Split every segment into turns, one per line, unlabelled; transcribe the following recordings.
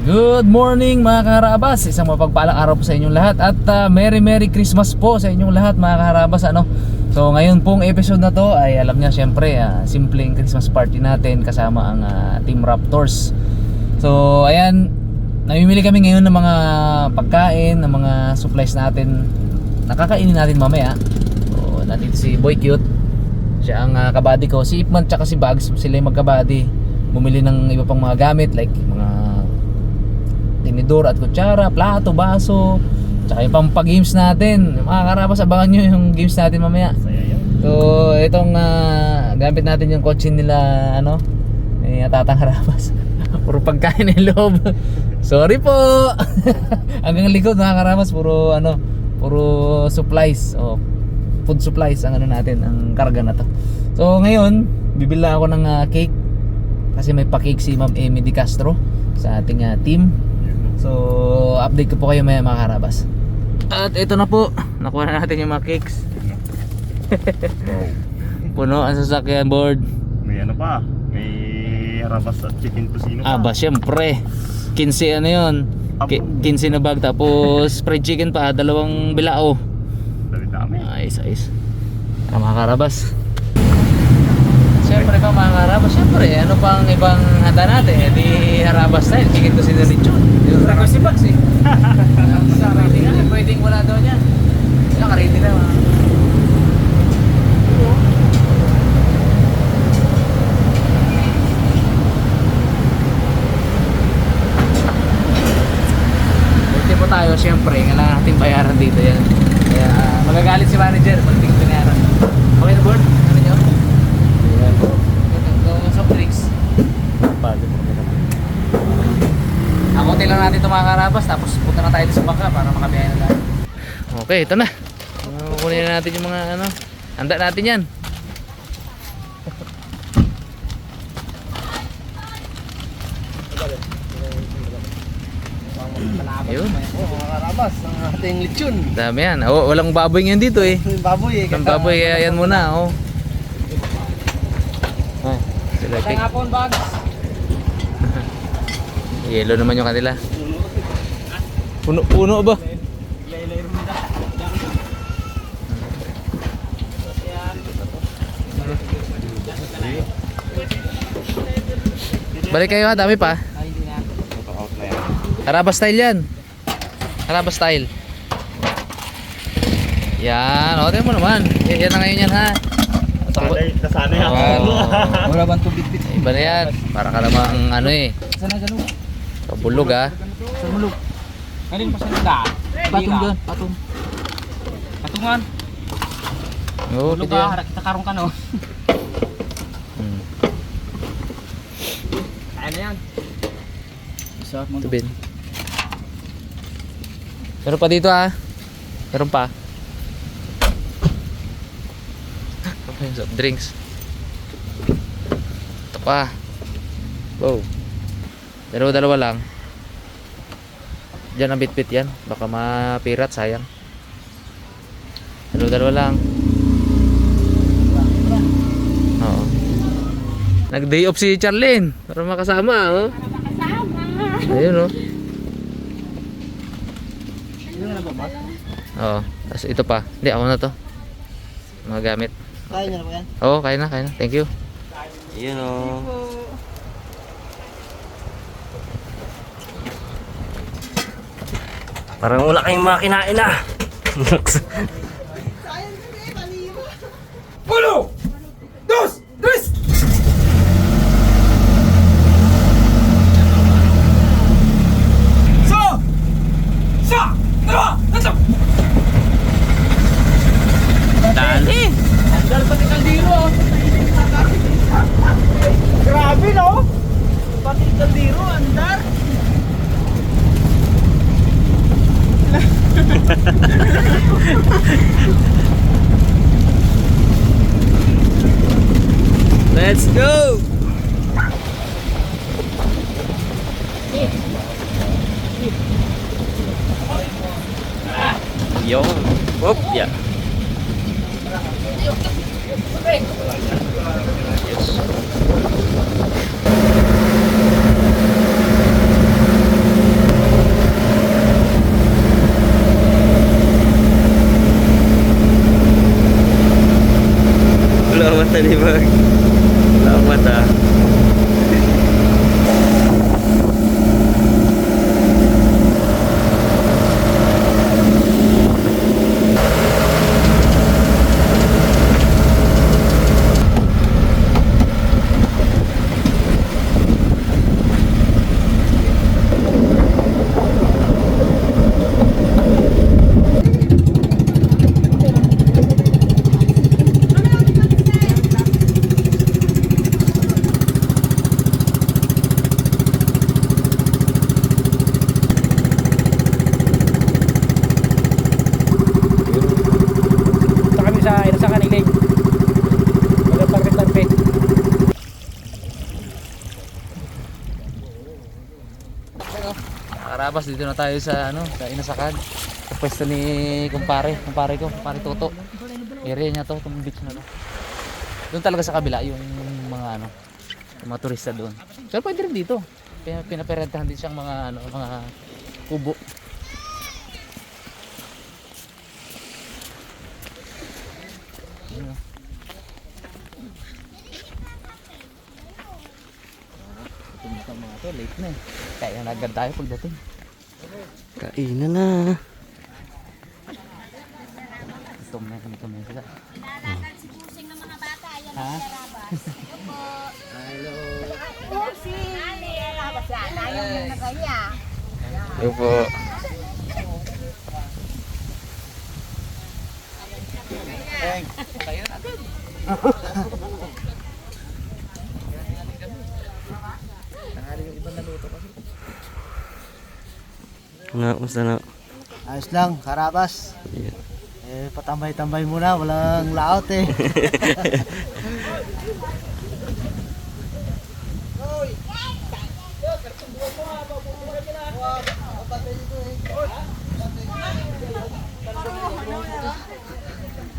Good morning mga kaharabas. Isang mapagpalang araw po sa inyong lahat. At Merry Christmas po sa inyong lahat mga kaharabas, ano? So ngayon pong episode na to ay alam niya syempre simpleng Christmas party natin kasama ang Team Raptors. So ayan, namimili kami ngayon ng mga pagkain, ng mga supplies natin. Nakakainin natin mamaya. So natin si Boy Cute. Siya ang kabady ko. Si Ipman tsaka si Bags, sila yung magkabady. Bumili ng iba pang mga gamit like mga tinidor at kutsara, plato, baso, tsaka yung pang pag-games natin. Mga karabas, abangan nyo yung games natin mamaya. So itong gamit natin yung kotse nila, ano, tatang karabas. Puro pagkain ng loob. Sorry po. Hanggang likod mga karabas, puro supplies, food supplies ang ano natin, ang karga na to. So ngayon bibila ako ng cake kasi may pa-cake si Ma'am Amy Di Castro sa ating team. So update ko po kayo maya mga karabas. At ito na po, nakuha na natin yung mga cakes. Puno ang sasakyan board.
May ano pa, may harabas at chicken tocino pa.
Aba syempre 15 ano yun, 15 na bag, tapos fried chicken pa, 2 bilao.
Dami.
Ayos. Ano mga karabas? Siyempre pa mga karabas, siyempre ano pang ibang handa natin, di harabas style, chicken to sinarito. Yung request si Bags pwedeng wala daw niya. Naka-ready na mga. Buti po tayo, siyempre kailangan natin bayaran dito yan. Kaya magagalit si manager pag tingin binayaran. Okay na board? Ano nyo? Ayan po. Ito soft drinks. Akotin lang natin ito mga karabas, tapos punta na tayo sa bangka para makabiyahin na tayo. Okay, ito na. Kukunin na natin yung mga ano. Handa natin yan. Ayun.
Mga karabas, ang ating lechon.
Dami yan. Walang baboy ngayon dito eh.
Baboy
Walang baboy, kaya yan muna. Sila
Sa nga po, Bags.
yellow naman yung kanila. Puno ba? Balik kayo ha, dami pa. Harabas style yan. Harabas style. Yan, tingnan mo naman. Yan na ngayon yan ha.
Kasanay ako.
Wala bang tubig-bit?
Iba na yan. Para ka namang ano eh.
Sana ganun.
Pabulog ha.
Sa mulog. Kanin pa sa nagdaan. Patong doon. Patungan.
Oo,
Mulog
pwede yan.
ka, kita karong ka no. Kaya na yan. Isa,
Tubin. Meron pa dito ha. Meron pa. Soft drinks. Ito pa. Wow. Dalawa lang. Diyan ang bit-bit yan. Baka mapirat, sayang. Dalawa lang. Oo. Nag-day off si Charlene para makasama, oh. Ayun, oh. Oo. Tapos ito pa. Hindi, ako na to. Mga gamit.
Kaya niya na ba yan?
Oo, kaya na. Thank you.
Ayun o. Parang wala kayong makinain na.
Uno! Dos! Tres!
Dali.
Andal pati kaldero. Grabe no? Pati kaldero, andar.
Let's go. Yo. Whoop, yeah. Yes.
matalibag. Salamat ah.
Sa kami sa kanilig. Magtarpe.
Karabas, dito na tayo sa sa Inasakan. Sa pwesto ni kumpare ko, kumpare Toto. Area niya to, itong beach na to. Doon talaga sa kabila yung mga yung mga turista doon. Pero pwede rin dito. Pinaperentahan din siyang mga mga kubo. Yun, oh. Itong mga to, late na eh. Kaya na agad tayo pagdating.
Kainan na.
Itong na sila.
Lalakad si Pusing ng mga bata. Ayan
Ha?
ang Karabas. Hello. Pusing. Ali, Karabas yan. Ayaw yung nagaya.
Hello po.
Tayo na agad. Tanghali yung ibang naluto kasi.
Kumusta na?
Ayos lang, Karabas.
Yeah.
Patambay-tambay muna, walang laot eh.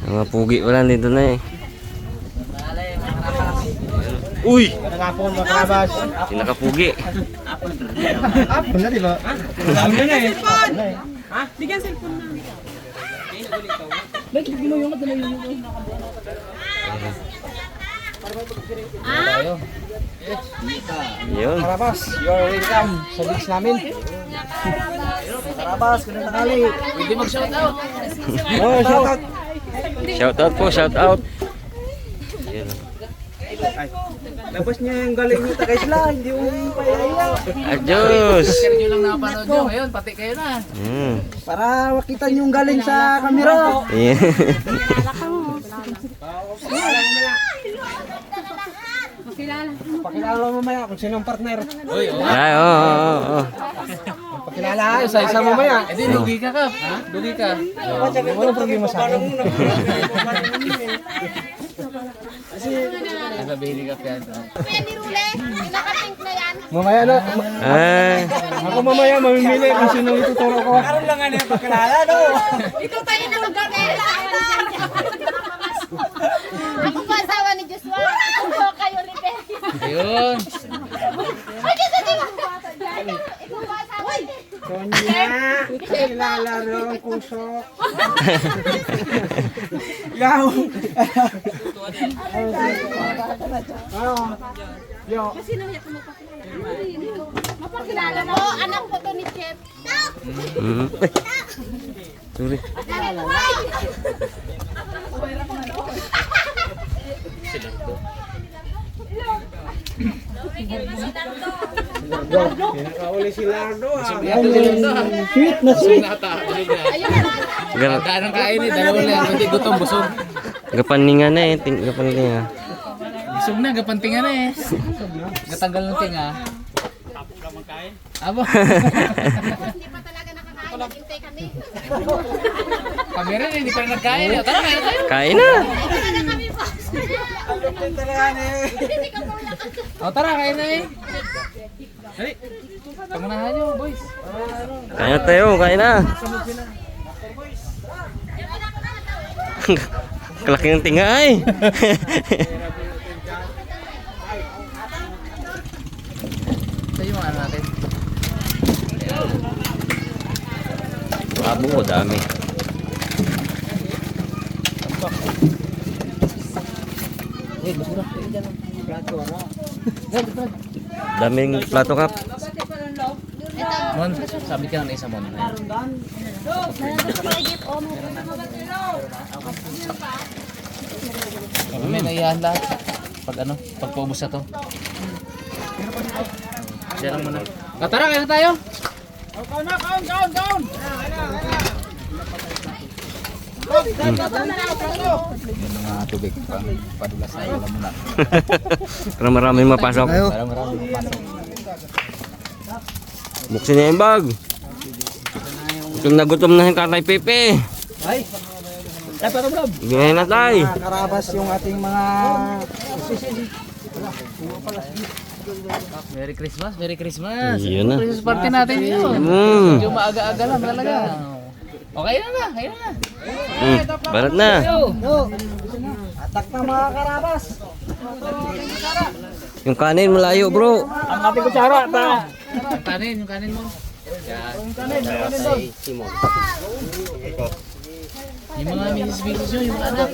Mga pugi pala dito na eh. Uy!
Nangapon mga Karabas.
Sila kapugi.
Apon na, di ba?
Tayo.
Yun.
Karabas, you're welcome sa beach namin.
Karabas, ganun tangali.
Pwede mag-shout out.
Oh, shout out.
Shout out po, shout out. Yun.
Labas niya yung galing mo tagay sila, hindi mo payayaw.
Adios!
Share nyo lang nakapanood nyo. Ngayon, pati kayo na.
Para makita niyo yung galing sa kamera.
Yeah.
Pakilala mo mamaya kung sino ang partner.
Uy, oh.
Ay, oo.
Pakilala, isa-isa mamaya.
Eh di, lugi ka ka. Lugi ka.
Walang problema sa akin.
Nasabihin ka yan.
Kuya ni Rule, yung naka-pink na yan.
Mamaya na.
Ay.
Ako mamaya mamimili kung sino ituturo ko. Karoon lang ano yung pakilala, no?
Ikaw tayo na mag-gagaya. Ako pa asawa ni Joshua. Ako kayo ni Perry.
Ayun.
Ay, dito. Ikaw pa asawa ni
Sonya, ilalaro ang kusok. Yaw! Yo.
Mapakilala mo, anak ko to ni Chef.
Sorry.
Pinakauli si Lardo.
Sweet na sweet.
Ganda ng kain eh. Dalawa lang. Hindi gutom, busog.
Gapaningan na eh. Gapaningan.
Busog na, gapantingan na eh. Gatanggal ng tinga. Abo.
Hindi pa talaga nakakain. Naghintay kami.
Kami rin, hindi pa rin nagkain. Tara, kain tayo.
Kain na.
Talaga kami po. Hindi ka pa wala ka.
O tara, kain na eh. Dali. Pangunahan nyo, boys.
Kain na tayo. Kain na. Kalaki ng tinga ay.
Ito yung ano natin.
Abo ko dami. Daming plato kap.
Mon, sabi ka ng isa mon. May naiyahan lahat. Pag paubos na to. Diyan lang muna. Tara, kaya na tayo. Mga tubig pang padulas na ulam muna.
Para maraming mapasok.
Para marami pasok.
Buksin niya yung bag. Gutom na yung Tatay Pepe.
Ay,
Ginahin na tayo.
mga karabas yung ating mga
Merry Christmas, Merry Christmas.
Yun na.
Christmas party natin yun. Medyo maaga-aga lang talaga. Okay na, kaya na.
Barat na.
atak ng mga karabas.
Yung kanin malayo bro.
Ang ating kutsara,
Yung kanin mo. Yung mga misis-misis nyo, yung anak.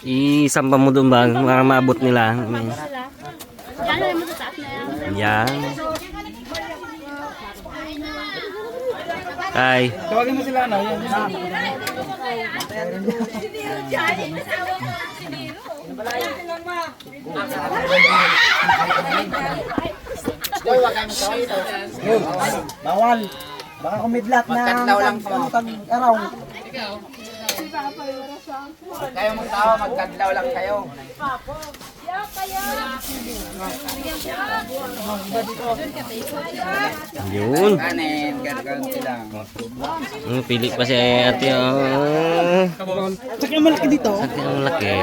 Isampa mo doon ba para maabot nila. Yan. Ay.
Tawagin mo sila, ano? Yan.
Bawal. Baka kumidlat na araw.
Kayo mong tao, magkadlaw lang kayo.
Yun.
Kanin, gano'n sila.
Pili pa si ate. Oh.
Saka yung malaki dito.
Ate ang laki.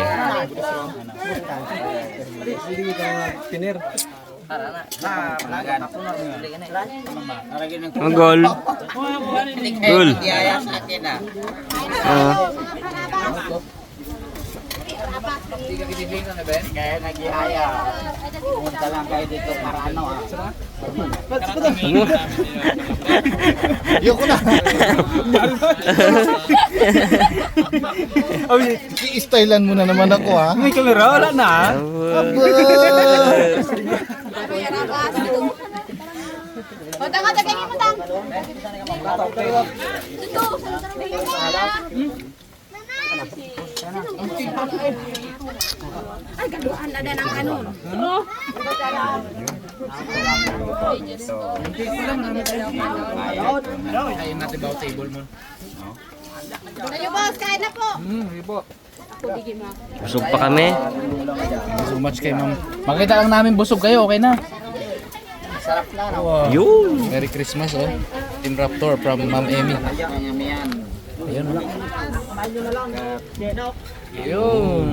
Ang gol. Gol.
Kaya nag-ihaya. Pumunta lang kayo dito para ano
I-stylean mo na naman ako ha.
May kamera, wala na.
O, tagay mo tang. Ay, galuhan na din ang kanon.
Ayun natin ba table mo?
Tayo boss, kain na po.
Busog pa kami.
Thank you so much kay ma'am. Makita lang namin busog kayo, okay na?
Sarap na.
Wow.
Yun.
Merry Christmas oh. Team Raptor from Ma'am Emmy.
Yan.
Ayun oh. Ayun.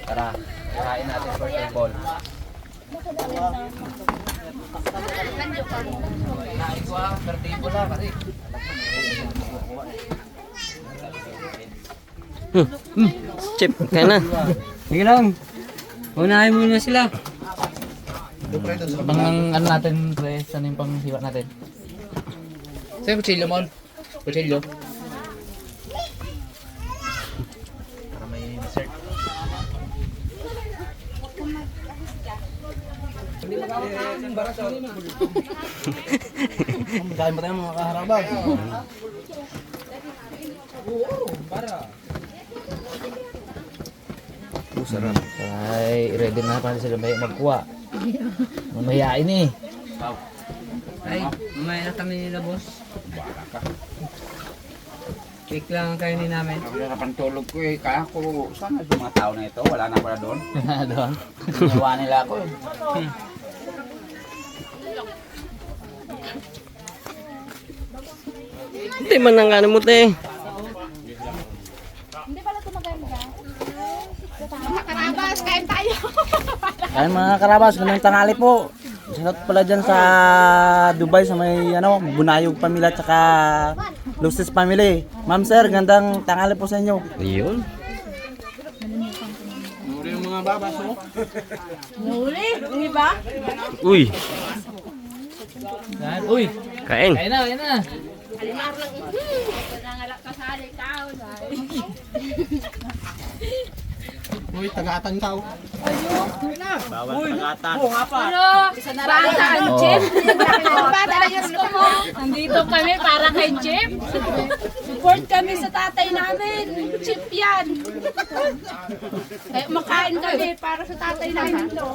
Tara, kain natin for table. Kain ko ah, per table lang kasi.
Chip, kaya na.
Sige lang. Unahin muna sila.
Abang ano natin, pre, saan yung pang hiwa natin? Saan yung kutsilyo mo? Kutsilyo? Para may dessert.
Kain pa tayo mga kaharabas.
Sarap. Ay, ready na para sila magkuha. Mamayain eh.
Ay, mamaya na kami nila, boss. Cake lang ang kainin namin. Wala na pang tulog ko eh. Kaya ko, saan na yung mga tao na ito? Wala na pala doon.
Doon.
Ginawa nila ako eh.
Hindi man ang ano mo te.
Hindi pala ito maganda. Mga karabas, kain tayo.
Kain mga karabas, ganun tanghali po. Shoutout pala dyan sa Dubai sa may Bunayog Pamilya at saka Lucis Family. Ma'am sir, gandang tanghali po sa inyo.
Yun.
Yung mga babas mo.
Nuli, hindi ba?
Uy.
Yan. Uy,
Kain.
Kain na, kain na.
Halimar lang ito. Nangalak ka sa halikaw.
Uy, tagatan ka.
Bawal tagatan.
Ano? Bata ang chip. Bata ang gusto mo. Nandito kami para kay Chip. Support kami sa tatay namin. Chip yan. Kaya makain kami para sa tatay namin to.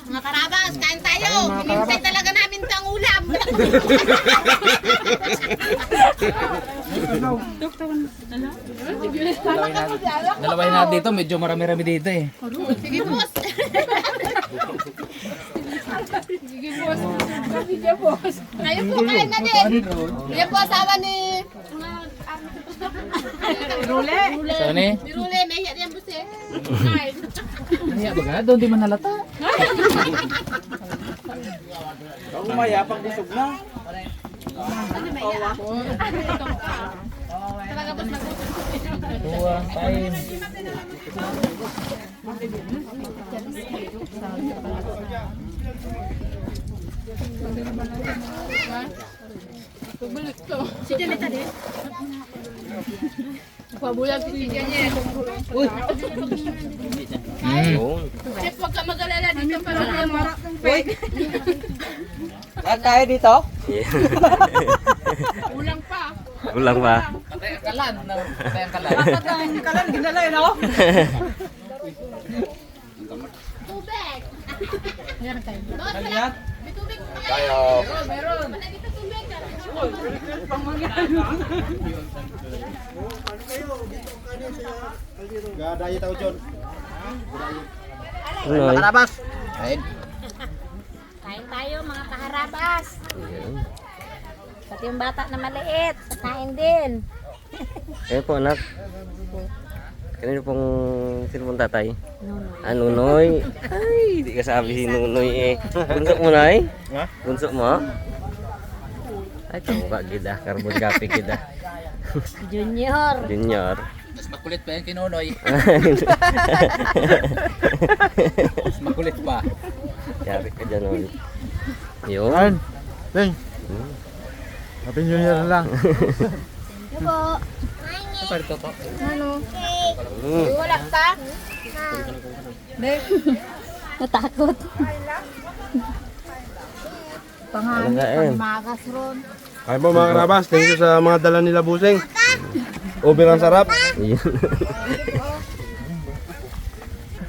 Mga karabas, kain tayo. Hinintay talaga namin itong ulam.
Dalawahin natin dito, medyo marami-rami dito eh.
Sige, boss. Sige, boss. Sige, boss. Ngayon po, kain na din. Yan po, asawa ni... Rule.
Saan eh?
Ni Rule, nahiya yan, boss eh. Kain.
Kaya ba ka? Doon di man halata.
Kumaya pag busog na.
Talaga, boss,
Tuwa, kain.
Si Janeta din. Pabulag si Janeta.
Yun.
Chip, huwag ka mag-alala dito para kayo marak ng peg.
Saan tayo dito?
Ulang pa.
Kulang pa.
Patay ang kalan. Patay ang kalan.
Tubig. Meron tayo. Boss, may tubig po kayo.
Tayo.
Meron. Wala dito tubig.
Gadayo tao, John.
Noy.
Karabas.
Kain tayo mga kaharabas. Pati yung bata na maliit, kain din.
Kayo po anak. Kanino pong sino pong tatay? Ah, Nunoy. Ay, di ka sabi si Nunoy eh. Bunso mo na eh?
Ha?
Bunso mo? Ay, kamukha kita. Carbon copy kita.
Junior.
Junior.
Mas makulit pa yung kinunoy. Mas makulit pa.
Yari ka dyan ulit. Yun.
Ting. Happy New Year lang.
Mm.
Wala ka?
Natakot.
Ano kain?
Magas ron.
Kain po mga karabas. Thank you sa mga dala nila busing. Over ang sarap.
Yun.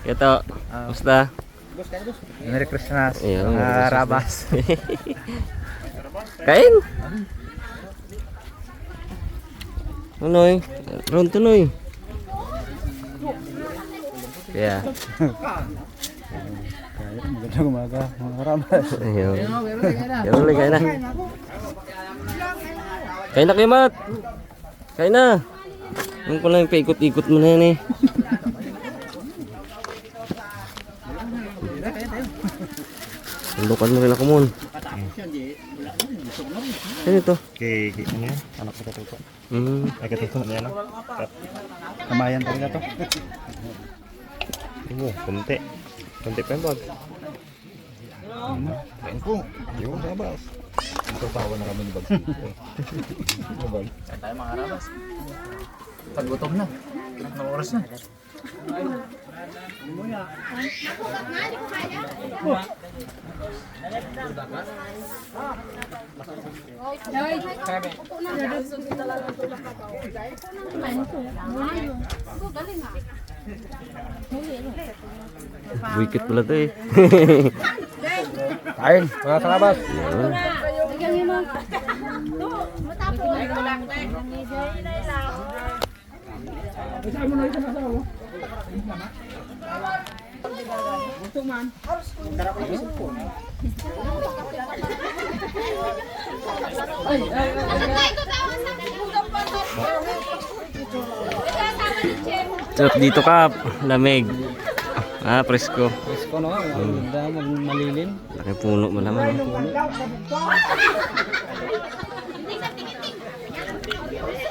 Ito, musta?
Merry Christmas.
Ayun, Merry Christmas.
Karabas.
Kain! Nunoy, ron tunoy. Yeah.
Magandang umaga mga karabas.
Ayun. Yan ulit, kain na. Kain na kayo, Mat. Kain na. Yung pala yung paikot-ikot mo na yan eh. Tundukan mo rin ako mon. Ano ito?
Okay, ano yan? Anak ko ito. Ay, katuto niya na.
Kamayan talaga to.
Kunti. Kunti pa yung bag. Kain po. Yung karabas. Itaw-tawa na kami ni bag.
Kain tayo mga karabas. Paggutom na. Anong oras na?
Wikit pala to eh.
Kain mga karabas.
Yun. Sarap dito ka, lamig. Ah, presko.
Presko no, maganda magmalilin.
Laki puno mo naman.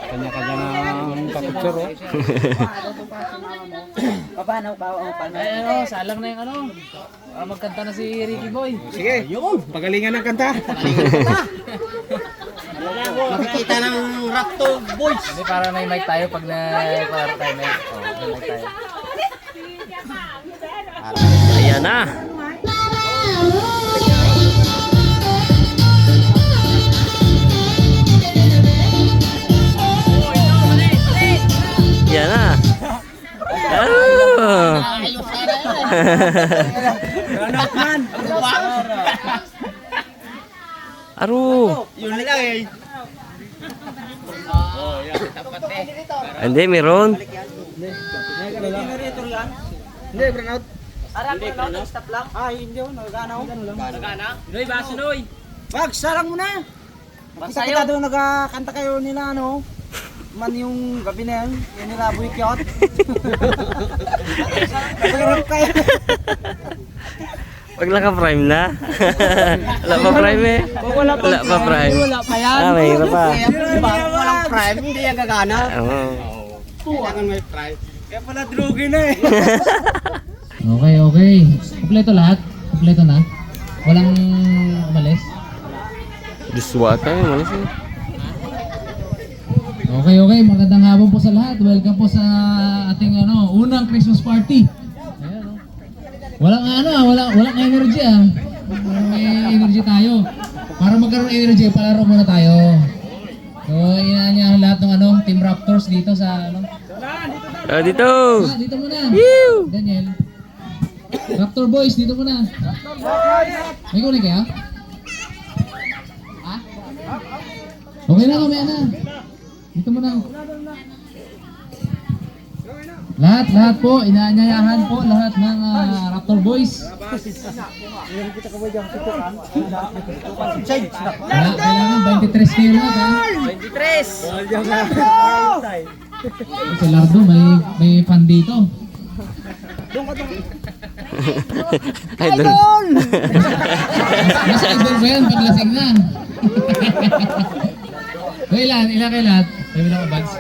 Kanya-kanya ng kapicture oh. paano paano?
Ay, ano, salang na yung ano. Para magkanta na si Ricky Boy.
Sige, yun. Pagalingan ng kanta. Makikita ng Raptor Boys.
Hindi, para may mic tayo pag para tayo may. Oh, may mic tayo.
Ayan na. Yan na. Oh. Aro.
Yun lang eh.
Hindi, meron.
Hindi, burn out. Hindi, burn out. Stop lang. Hindi yun. Nagana ako.
Noy, baso Noy.
Wag, sarang mo na. Kita doon nagkakanta kayo nila ano. Man yung gabi na yan. Yung nila buikyot. Nagkarap kayo.
Pag naka-prime na. Wala pa prime eh. Wala pa prime.
Wala pa yan.
Ah, mahirap pa.
Diba? Walang prime, hindi yan gagana.
Oo.
Kailangan may prime. Kaya pala drugi na eh.
Okay, okay. Kompleto lahat? Kompleto na? Walang umalis?
Duswa tayo, malis eh.
Okay, okay. Magandang hapon po sa lahat. Welcome po sa ating unang Christmas party. Ayan, oh. Walang energy ah. May energy tayo. Para magkaroon ng energy, palaro muna tayo. So, inaan lahat ng Team Raptors dito sa
Dito.
dito muna. Daniel. Raptor Boys, dito muna. May kunin kaya? Ha? Okay na, mamaya na. Dito muna. Lahat po, inaanyayahan po lahat ng Raptor Boys. Kailangan 23 kayo lahat ha. 23! Si Lardo may fan dito.
Idol.
Nasa idol ba yan? Paglasing na. Ilan kayo lahat? May bilang bags?